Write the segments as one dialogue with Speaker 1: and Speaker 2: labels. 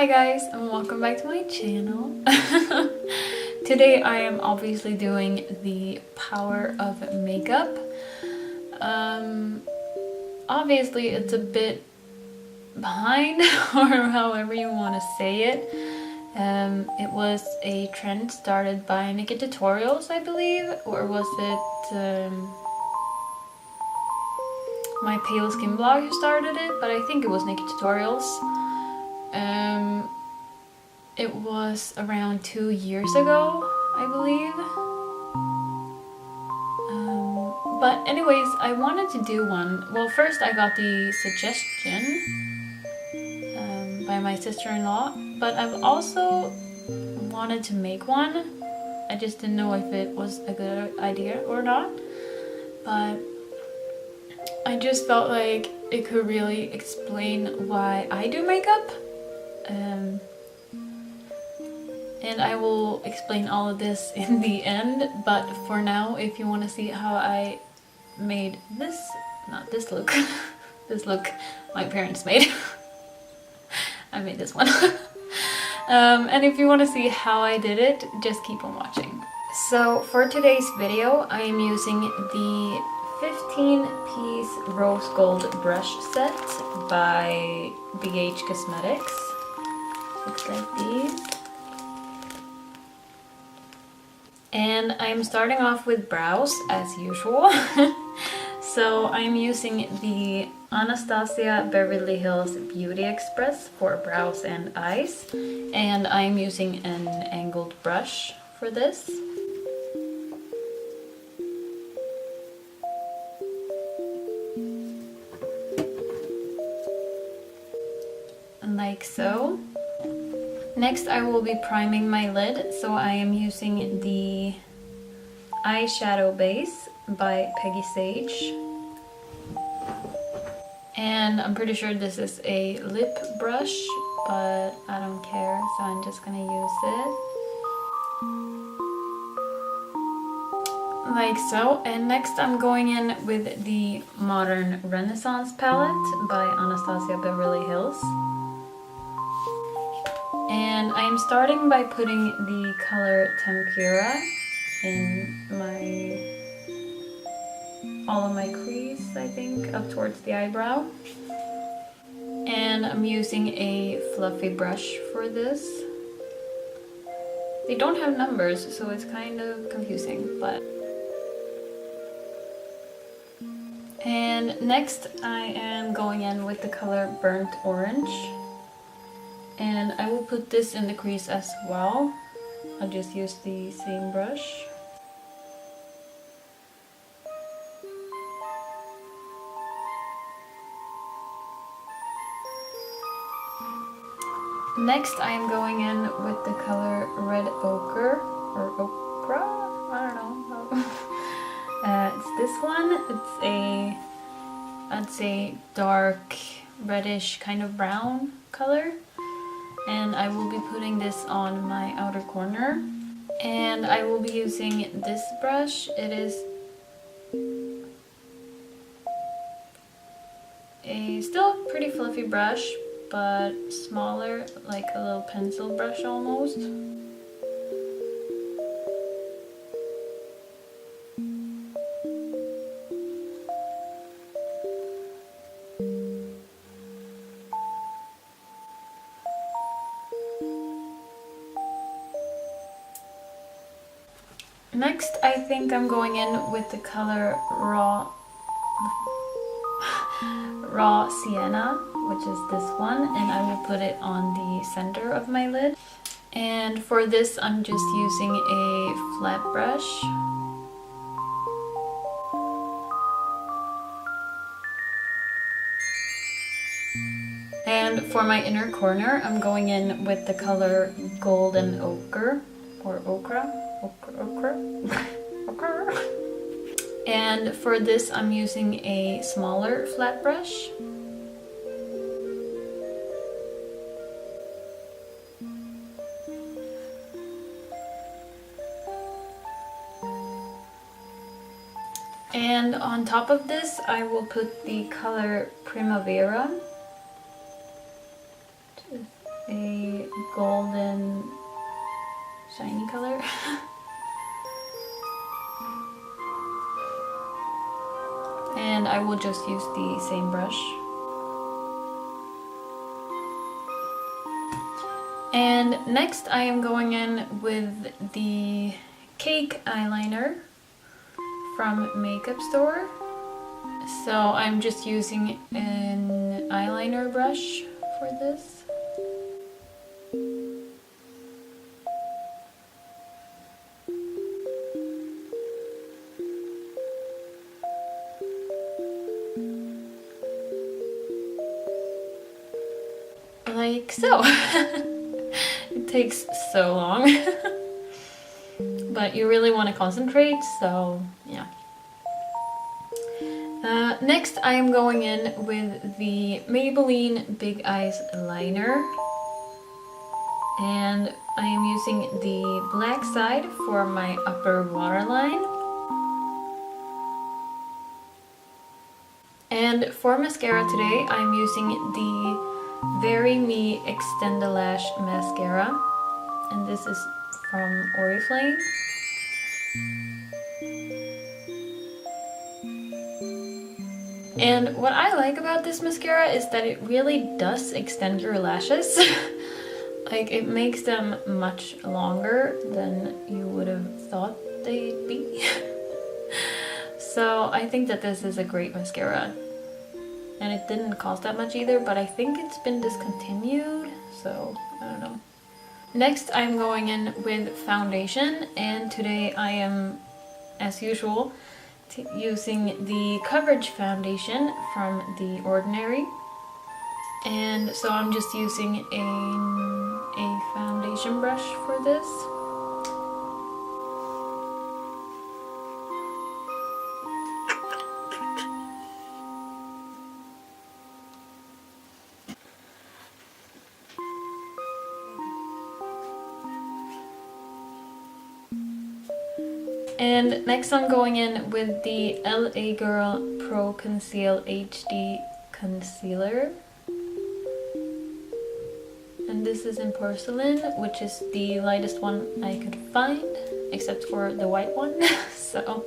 Speaker 1: Hi guys, and welcome back to my channel. Today I am obviously doing the power of makeup. Obviously it's a bit behind, or however you want to say it. It was a trend started by Naked Tutorials, I believe, or was it my pale skin blog who started it, but I think it was Naked Tutorials. It was around 2 years ago, I believe. But anyways, I wanted to do one. Well, first I got the suggestion by my sister-in-law, but I've also wanted to make one. I just didn't know if it was a good idea or not. But I just felt like it could really explain why I do makeup. And I will explain all of this in the end, but for now, if you want to see how I made this, not this look, this look my parents made. I made this one. And if you want to see how I did it, just keep on watching. So for today's video, I am using the 15-piece rose gold brush set by BH Cosmetics. Looks like these. And I'm starting off with brows as usual. So I'm using the Anastasia Beverly Hills Beauty Express for brows and eyes. And I'm using an angled brush for this. Like so. Next I will be priming my lid, so I am using the Eyeshadow base by Peggy Sage. And I'm pretty sure this is a lip brush, but I don't care, so I'm just gonna use it. Like so. And next I'm going in with the Modern Renaissance palette by Anastasia Beverly Hills. And I am starting by putting the color Tempera in all of my crease, I think, up towards the eyebrow. And I'm using a fluffy brush for this. They don't have numbers, so it's kind of confusing, but... And next I am going in with the color Burnt Orange. And I will put this in the crease as well. I'll just use the same brush. Next I am going in with the color Red Ochre, or Ochre? I don't know. It's this one. It's a, I'd say, dark reddish kind of brown color. And I will be putting this on my outer corner. And I will be using this brush. It is a still pretty fluffy brush, but smaller, like a little pencil brush almost. Next, I think I'm going in with the color Raw Sienna, which is this one, and I will put it on the center of my lid. And for this, I'm just using a flat brush. And for my inner corner, I'm going in with the color Golden Ochre, or Ochre. And for this I'm using a smaller flat brush. And on top of this I will put the color Primavera, a golden shiny color. And I will just use the same brush. And next I am going in with the Cake eyeliner from Makeup Store. So I'm just using an eyeliner brush for this. Like so. It takes so long. But you really want to concentrate, so yeah. Next I am going in with the Maybelline Big Eyes liner. And I am using the black side for my upper waterline. And for mascara today, I'm using the veryme Extendalash Mascara. And this is from Oriflame. And what I like about this mascara is that it really does extend your lashes. Like, it makes them much longer than you would have thought they'd be. So I think that this is a great mascara. And it didn't cost that much either, but I think it's been discontinued, so I don't know. Next I'm going in with foundation, and today I am, as usual, using the Coverage foundation from The Ordinary. And so I'm just using a foundation brush for this. And next I'm going in with the LA Girl PRO.conceal HD Concealer. And this is in porcelain, which is the lightest one I could find, except for the white one. So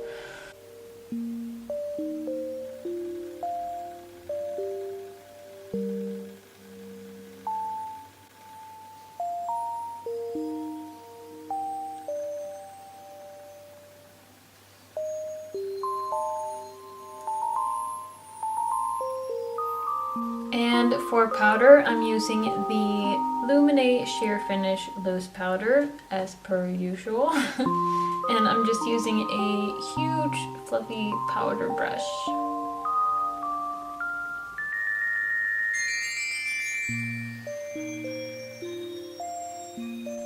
Speaker 1: and for powder, I'm using the Lumene Sheer Finish Loose Powder, as per usual. And I'm just using a huge fluffy powder brush.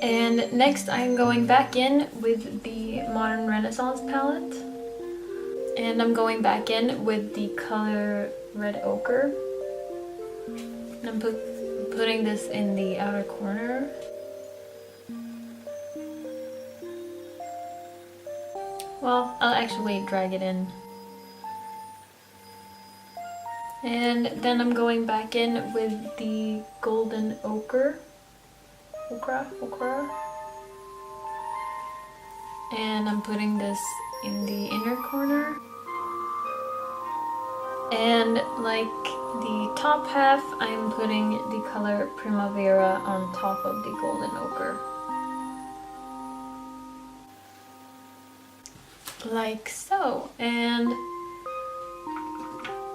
Speaker 1: And next I'm going back in with the Modern Renaissance palette. And I'm going back in with the color Red Ochre. And I'm putting this in the outer corner. Well, I'll actually drag it in. And then I'm going back in with the Golden Ochre. Ochre. And I'm putting this in the inner corner. And like the top half, I'm putting the color Primavera on top of the Golden Ochre. Like so. And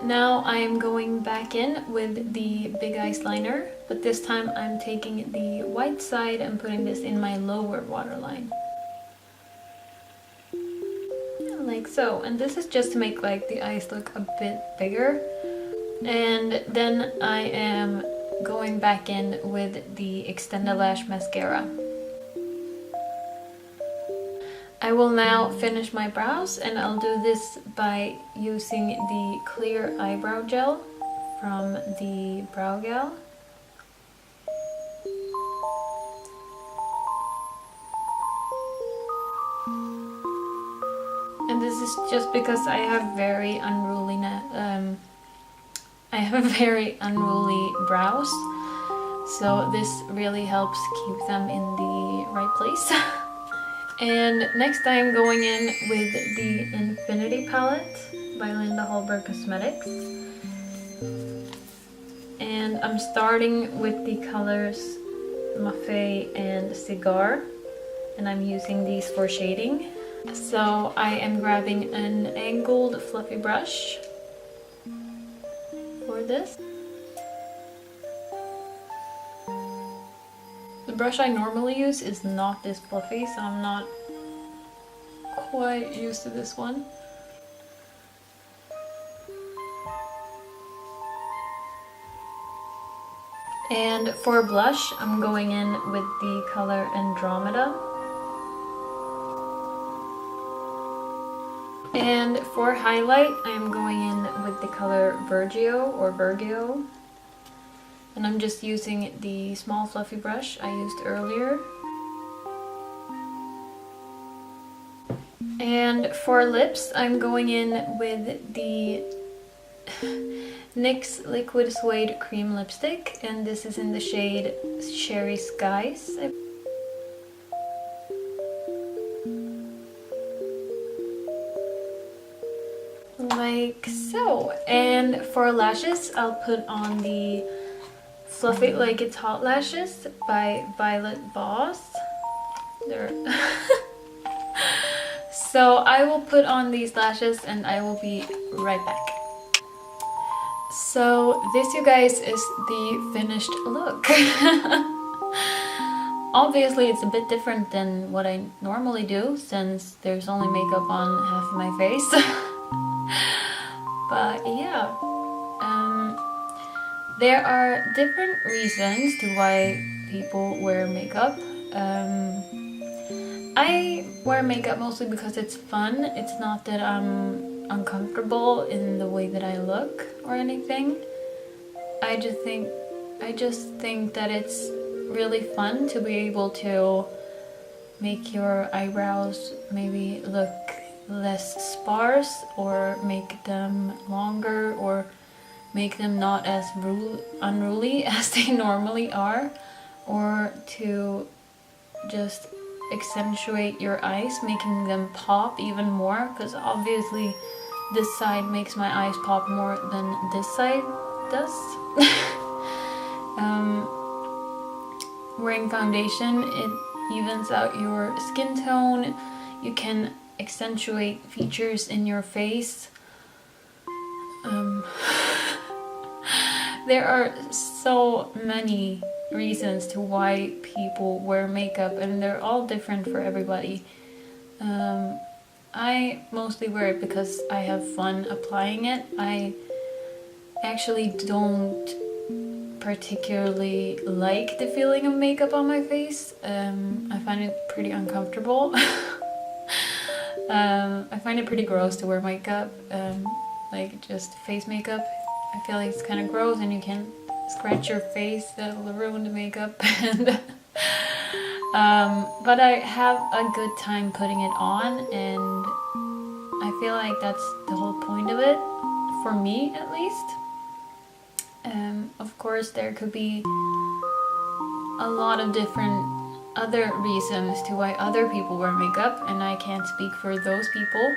Speaker 1: now I am going back in with the Big Eyes liner, but this time I'm taking the white side and putting this in my lower waterline. Like so. And this is just to make like the eyes look a bit bigger. And then I am going back in with the Extendalash Mascara. I will now finish my brows, and I'll do this by using the clear eyebrow gel from the Browgal. And this is just because I have very unruly brows. So this really helps keep them in the right place. And next I'm going in with the Infinity palette by Hallberg Cosmetics. And I'm starting with the colors Maffei and Cigar. And I'm using these for shading. So I am grabbing an angled fluffy brush for this. The brush I normally use is not this fluffy, so I'm not quite used to this one. And for blush, I'm going in with the color Andromeda. And for highlight, I'm going in with the color Virgio. And I'm just using the small fluffy brush I used earlier. And for lips, I'm going in with the NYX Liquid Suede Cream Lipstick, and this is in the shade Cherry Skies. Like so. And for lashes, I'll put on the Fluff It Like It's Hot Lashes by Violet Voss. There. So I will put on these lashes and I will be right back. So this, you guys, is the finished look. Obviously it's a bit different than what I normally do, since there's only makeup on half of my face. But yeah, there are different reasons to why people wear makeup. I wear makeup mostly because it's fun. It's not that I'm uncomfortable in the way that I look or anything. I just think that it's really fun to be able to make your eyebrows maybe look less sparse, or make them longer, or make them not as unruly as they normally are, or to just accentuate your eyes, making them pop even more, because obviously this side makes my eyes pop more than this side does. Wearing foundation, it evens out your skin tone. You can accentuate features in your face. There are so many reasons to why people wear makeup, and they're all different for everybody. I mostly wear it because I have fun applying it. I actually don't particularly like the feeling of makeup on my face. I find it pretty uncomfortable. I find it pretty gross to wear makeup, like just face makeup. I feel like it's kind of gross, and you can scratch your face, that'll ruin the makeup. And but I have a good time putting it on, and I feel like that's the whole point of it, for me at least. Of course there could be a lot of different other reasons to why other people wear makeup, and I can't speak for those people,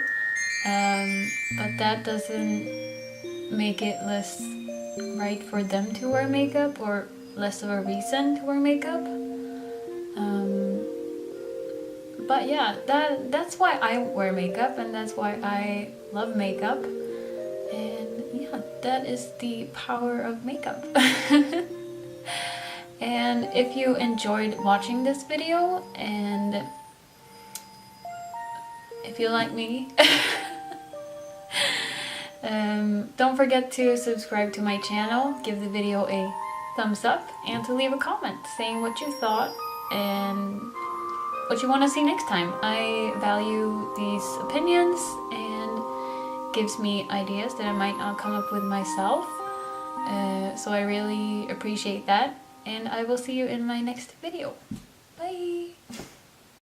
Speaker 1: but that doesn't make it less right for them to wear makeup, or less of a reason to wear makeup. But yeah, that's why I wear makeup, and that's why I love makeup. And yeah, that is the power of makeup. And if you enjoyed watching this video, and if you like me, don't forget to subscribe to my channel, give the video a thumbs up, and to leave a comment saying what you thought and what you want to see next time. I value these opinions, and gives me ideas that I might not come up with myself. So I really appreciate that, and I will see you in my next video. Bye!